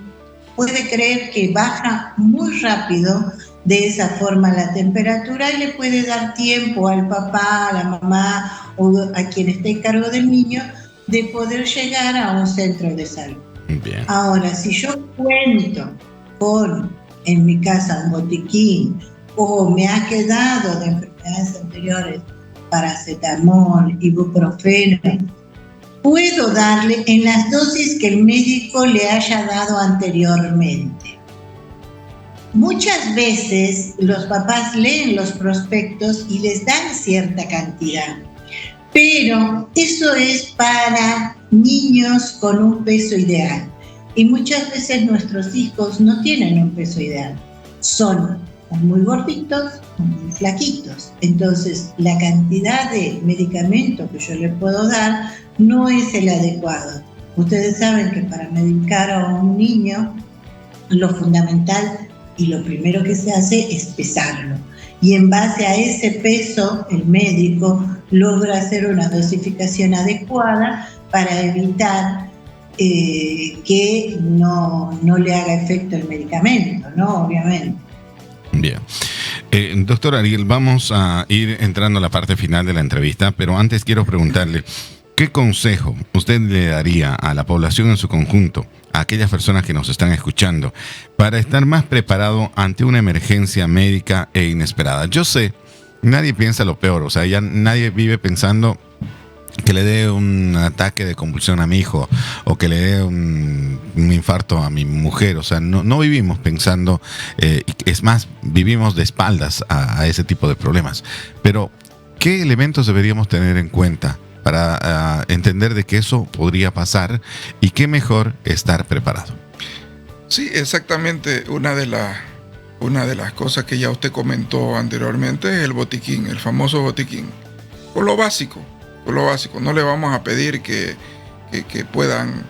puede creer que baja muy rápido de esa forma la temperatura y le puede dar tiempo al papá, a la mamá o a quien esté a cargo del niño de poder llegar a un centro de salud.
Bien.
Ahora, si yo cuento con, en mi casa, un botiquín o me ha quedado de enfermedades anteriores paracetamol, ibuprofeno, puedo darle en las dosis que el médico le haya dado anteriormente. Muchas veces los papás leen los prospectos y les dan cierta cantidad, pero eso es para niños con un peso ideal. Y muchas veces nuestros hijos no tienen un peso ideal. Son muy gorditos o muy flaquitos. Entonces, la cantidad de medicamento que yo le puedo dar no es el adecuado. Ustedes saben que para medicar a un niño, lo fundamental y lo primero que se hace es pesarlo. Y en base a ese peso, el médico logra hacer una dosificación adecuada para evitar que no le haga efecto el medicamento, ¿no? Obviamente.
Bien. Doctor Ariel, vamos a ir entrando a la parte final de la entrevista, pero antes quiero preguntarle, ¿qué consejo usted le daría a la población en su conjunto, a aquellas personas que nos están escuchando, para estar más preparado ante una emergencia médica e inesperada? Yo sé, nadie piensa lo peor, o sea, ya nadie vive pensando que le dé un ataque de convulsión a mi hijo o que le dé un infarto a mi mujer. O sea, no vivimos pensando, es más, vivimos de espaldas a ese tipo de problemas. Pero, ¿qué elementos deberíamos tener en cuenta para entender de que eso podría pasar y qué mejor estar preparado?
Sí, exactamente. Una de las cosas que ya usted comentó anteriormente es el botiquín, el famoso botiquín. Por lo básico, no le vamos a pedir que puedan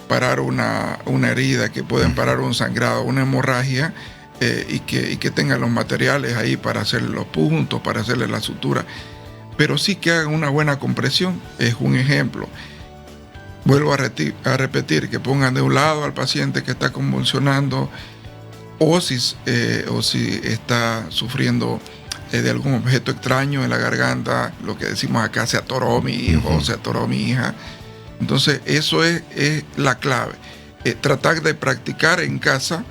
parar una herida, que puedan parar un sangrado, una hemorragia, y que tengan los materiales ahí para hacerle los puntos, para hacerle la sutura. Pero sí que hagan una buena compresión, es un ejemplo. Vuelvo a repetir, que pongan de un lado al paciente que está convulsionando o si está sufriendo de algún objeto extraño en la garganta, lo que decimos acá, se atoró mi hijo o se atoró mi hija. Entonces eso es la clave, tratar de practicar en casa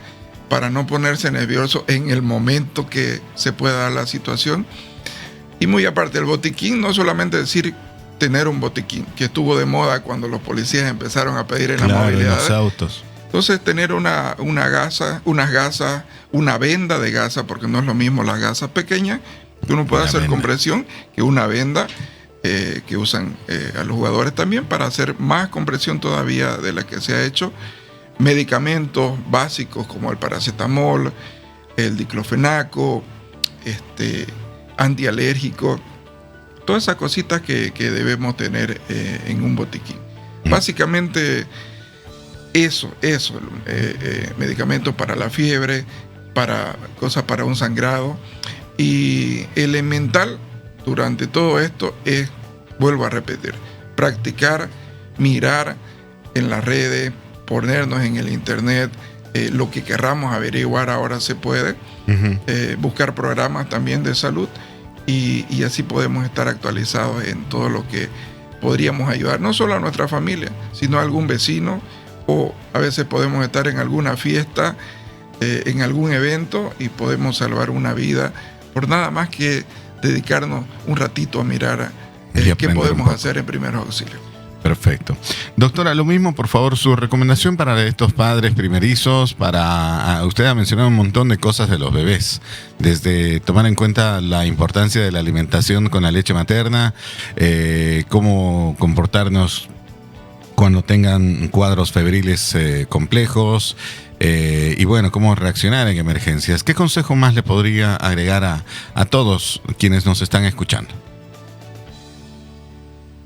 para no ponerse nervioso en el momento que se pueda dar la situación. Y muy aparte, el botiquín no solamente decir tener un botiquín, que estuvo de moda cuando los policías empezaron a pedir en la movilidad.
En los autos.
Entonces tener unas gasas, una venda de gasa, porque no es lo mismo las gasas pequeñas, que uno puede hacer compresión, que una venda que usan a los jugadores también para hacer más compresión todavía de la que se ha hecho. Medicamentos básicos como el paracetamol, el diclofenaco, antialérgico, todas esas cositas que debemos tener en un botiquín. Básicamente eso, medicamentos para la fiebre, cosas para un sangrado. Y elemental durante todo esto es, vuelvo a repetir, practicar, mirar en las redes, ponernos en el internet, lo que querramos averiguar ahora se puede. Buscar programas también de salud y así podemos estar actualizados en todo lo que podríamos ayudar, no solo a nuestra familia, sino a algún vecino, o a veces podemos estar en alguna fiesta, en algún evento, y podemos salvar una vida por nada más que dedicarnos un ratito a mirar qué podemos hacer en primeros auxilios.
Perfecto. Doctora, lo mismo, por favor, su recomendación para estos padres primerizos, usted ha mencionado un montón de cosas de los bebés, desde tomar en cuenta la importancia de la alimentación con la leche materna, cómo comportarnos cuando tengan cuadros febriles complejos, y bueno, cómo reaccionar en emergencias. ¿Qué consejo más le podría agregar a todos quienes nos están escuchando?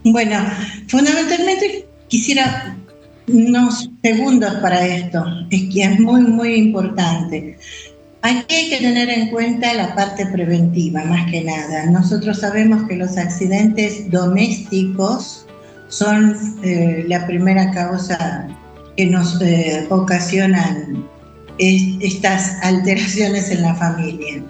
Bueno, fundamentalmente quisiera unos segundos para esto, es que es muy, muy importante. Aquí hay que tener en cuenta la parte preventiva, más que nada. Nosotros sabemos que los accidentes domésticos son la primera causa que nos ocasionan estas alteraciones en la familia.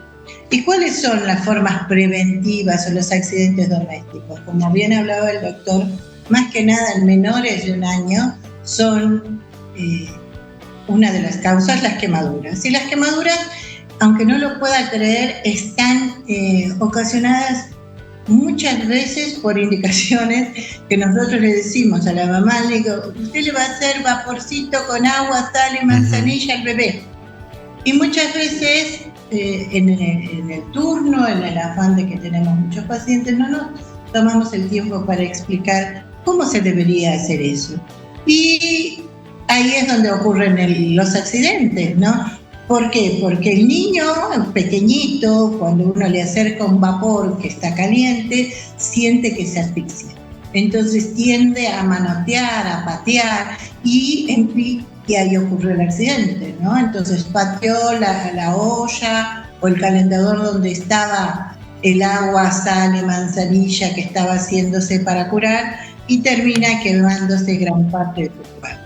¿Y cuáles son las formas preventivas o los accidentes domésticos? Como bien hablaba el doctor, más que nada en menores de 1 año son una de las causas las quemaduras. Y las quemaduras, aunque no lo pueda creer, están ocasionadas muchas veces por indicaciones que nosotros le decimos a la mamá, le digo, usted le va a hacer vaporcito con agua, sal y manzanilla al bebé. Y muchas veces en el turno, en el afán de que tenemos muchos pacientes, no nos tomamos el tiempo para explicar cómo se debería hacer eso. Y ahí es donde ocurren los accidentes, ¿no? ¿Por qué? Porque el niño pequeñito, cuando uno le acerca un vapor que está caliente, siente que se asfixia. Entonces tiende a manotear, a patear y ahí ocurrió el accidente, ¿no? Entonces pateó la olla o el calentador donde estaba el agua, sal y manzanilla que estaba haciéndose para curar y termina quemándose gran parte de su cuerpo.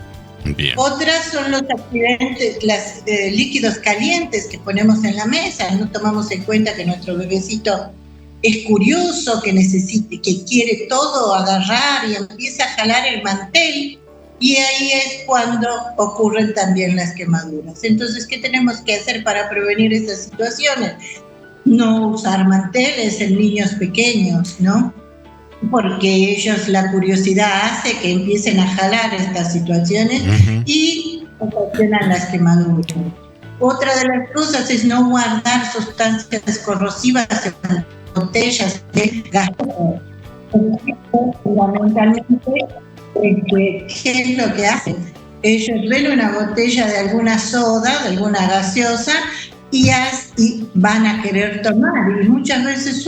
Bien. Otras
son los accidentes, los líquidos calientes que ponemos en la mesa. No tomamos en cuenta que nuestro bebecito es curioso, que quiere todo agarrar y empieza a jalar el mantel. Y ahí es cuando ocurren también las quemaduras. Entonces, ¿qué tenemos que hacer para prevenir esas situaciones? No usar manteles en niños pequeños, ¿no? Porque ellos, la curiosidad hace que empiecen a jalar estas situaciones y ocasionan las quemaduras. Otra de las cosas es no guardar sustancias corrosivas en botellas de gaseosa. Fundamentalmente, ¿qué es lo que hacen? Ellos ven una botella de alguna soda, de alguna gaseosa, y van a querer tomar. Y muchas veces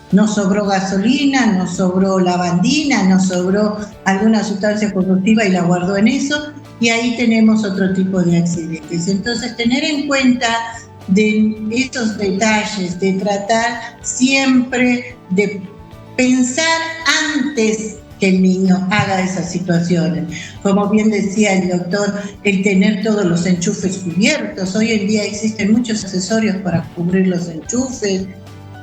no sobró gasolina, no sobró lavandina, no sobró alguna sustancia corrosiva y la guardó en eso, y ahí tenemos otro tipo de accidentes. Entonces, tener en cuenta de estos detalles, de tratar siempre de pensar antes que el niño haga esas situaciones. Como bien decía el doctor, el tener todos los enchufes cubiertos. Hoy en día existen muchos accesorios para cubrir los enchufes.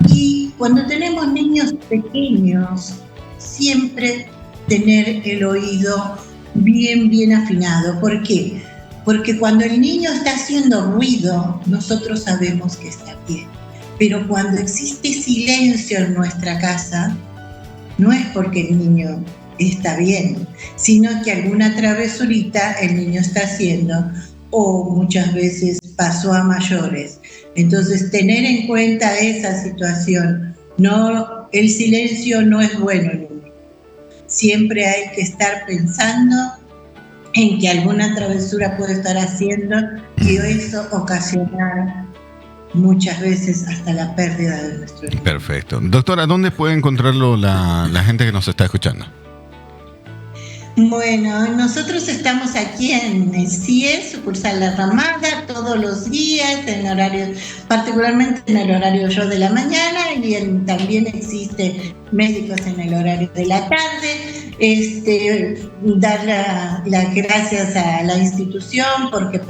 Y cuando tenemos niños pequeños, siempre tener el oído bien afinado. ¿Por qué? Porque cuando el niño está haciendo ruido, nosotros sabemos que está bien. Pero cuando existe silencio en nuestra casa, no es porque el niño está bien, sino que alguna travesurita el niño está haciendo o muchas veces pasó a mayores. Entonces, tener en cuenta esa situación. No, el silencio no es bueno en un niño. Siempre hay que estar pensando en que alguna travesura puede estar haciendo y eso ocasionar muchas veces hasta la pérdida de nuestro niño.
Perfecto. Doctora, ¿dónde puede encontrarlo la gente que nos está escuchando?
Bueno, nosotros estamos aquí en el CIE, sucursal La Ramada, todos los días, en horario, particularmente en el horario de la mañana, y también existe médicos en el horario de la tarde. dar las gracias a la institución, porque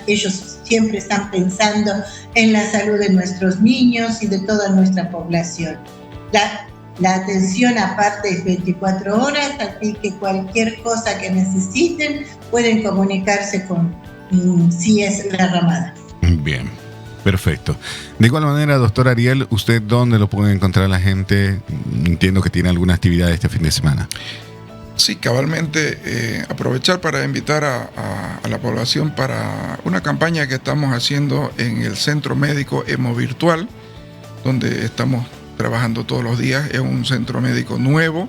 ellos siempre están pensando en la salud de nuestros niños y de toda nuestra población. La atención aparte es 24 horas, así que cualquier cosa que necesiten pueden comunicarse con CIES La Ramada.
Bien, perfecto. De igual manera, doctor Ariel, ¿usted dónde lo puede encontrar la gente? Entiendo que tiene alguna actividad este fin de semana.
Sí, cabalmente aprovechar para invitar a la población para una campaña que estamos haciendo en el Centro Médico Hemovirtual, donde estamos trabajando todos los días. Es un centro médico nuevo,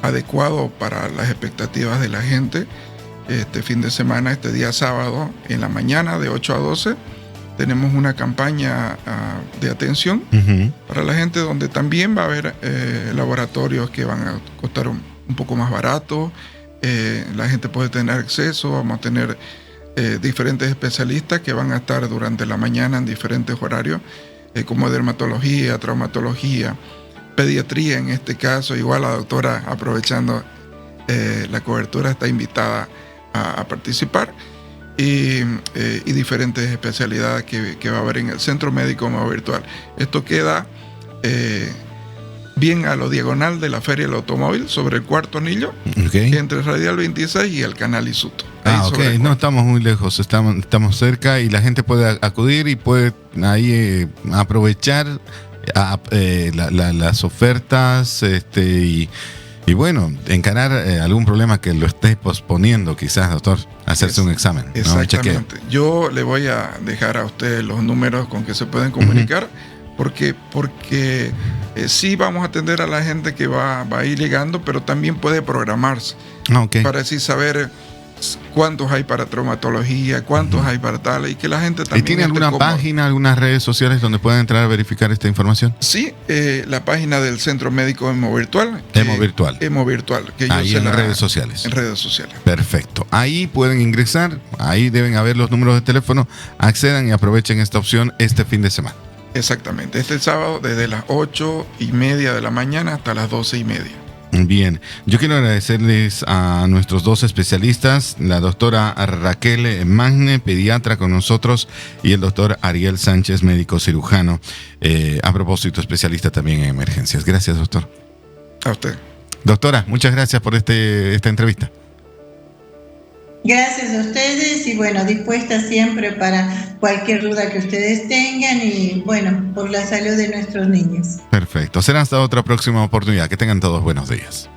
adecuado para las expectativas de la gente. Este fin de semana, este día sábado, en la mañana de 8 a 12, tenemos una campaña de atención para la gente, donde también va a haber laboratorios que van a costar un poco más barato. La gente puede tener acceso. Vamos a tener diferentes especialistas que van a estar durante la mañana en diferentes horarios, como dermatología, traumatología, pediatría en este caso. Igual la doctora, aprovechando la cobertura, está invitada a participar, y diferentes especialidades que va a haber en el Centro Médico Hemovirtual. Esto queda bien a lo diagonal de la Feria del Automóvil, sobre el Cuarto Anillo, entre Radial 26 y el Canal Isuto.
No estamos muy lejos, estamos cerca, y la gente puede acudir y puede ahí aprovechar las ofertas, y bueno, encarar algún problema que lo esté posponiendo, quizás, doctor, hacerse un examen.
Exactamente. ¿No? Yo le voy a dejar a usted los números con que se pueden comunicar, porque sí vamos a atender a la gente que va a ir llegando, pero también puede programarse para así saber cuántos hay para traumatología, cuántos hay para tal, y que la gente también...
¿Y tiene alguna página, algunas redes sociales donde puedan entrar a verificar esta información?
Sí, la página del Centro Médico Hemovirtual. Hemovirtual.
Ahí en redes sociales.
En redes sociales.
Perfecto. Ahí pueden ingresar, ahí deben haber los números de teléfono, accedan y aprovechen esta opción este fin de semana.
Exactamente. Este sábado desde las 8:30 de la mañana hasta las 12:30.
Bien, yo quiero agradecerles a nuestros dos especialistas, la doctora Raquel Magne, pediatra con nosotros, y el doctor Ariel Sánchez, médico cirujano, a propósito, especialista también en emergencias. Gracias, doctor.
A usted.
Doctora, muchas gracias por esta entrevista.
Gracias a ustedes, y bueno, dispuesta siempre para cualquier duda que ustedes tengan, y bueno, por la salud de nuestros niños.
Perfecto. Será hasta otra próxima oportunidad. Que tengan todos buenos días.